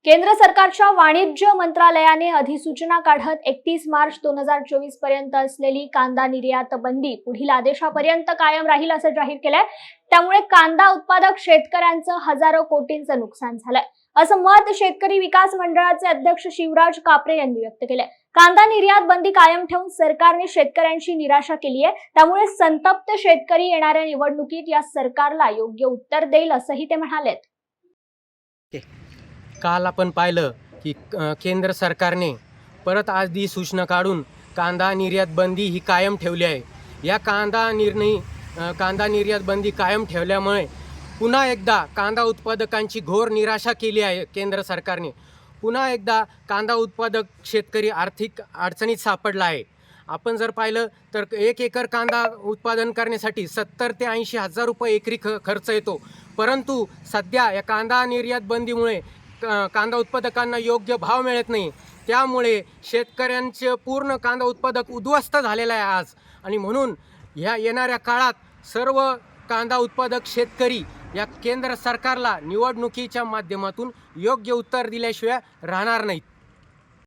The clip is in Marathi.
केंद्र सरकारच्या वाणिज्य मंत्रालयाने अधिसूचना काढत 31 मार्च 2024 पर्यंत असलेली कांदा निर्यात बंदी पुढील आदेशापर्यंत कायम राहील असं जाहीर केलंय। त्यामुळे कांदा उत्पादक शेतकऱ्यांचं हजारो कोटींचं नुकसान झालंय, असं मत शेतकरी विकास मंडळाचे अध्यक्ष शिवराज कापरे यांनी व्यक्त केलंय। कांदा निर्यात बंदी कायम ठेवून सरकारने शेतकऱ्यांची निराशा केली आहे, त्यामुळे संतप्त शेतकरी येणाऱ्या निवडणुकीत या सरकारला योग्य उत्तर देईल असंही ते म्हणालेत। काल आपण पाहिलं की केंद्र सरकारने परत अधिसूचना काढून कांदा निर्यात बंदी ही कायम ठेवली आहे। या कांदा निर्यात बंदी कायम ठेवल्यामुळे पुन्हा एकदा कांदा उत्पादकांची घोर निराशा केली आहे। केंद्र सरकारने पुन्हा एकदा कांदा उत्पादक शेतकरी आर्थिक अडचणीत सापडला आहे। आपण जर पाहिलं तर 1 एकर कांदा उत्पादन करण्यासाठी 70 ते 80 हजार रुपये एकरी खर्च येतो, परंतु सध्या या कांदा निर्यात बंदीमुळे कांदा उत्पादकांना योग्य भाव मिळत नाही। त्यामुळे शेतकऱ्यांचे पूर्ण कांदा उत्पादक उद्ध्वस्त झालेला आहे आज, आणि म्हणून ह्या येणाऱ्या काळात सर्व कांदा उत्पादक शेतकरी या केंद्र सरकारला निवडणुकीच्या माध्यमातून योग्य उत्तर दिल्याशिवाय राहणार नाहीत।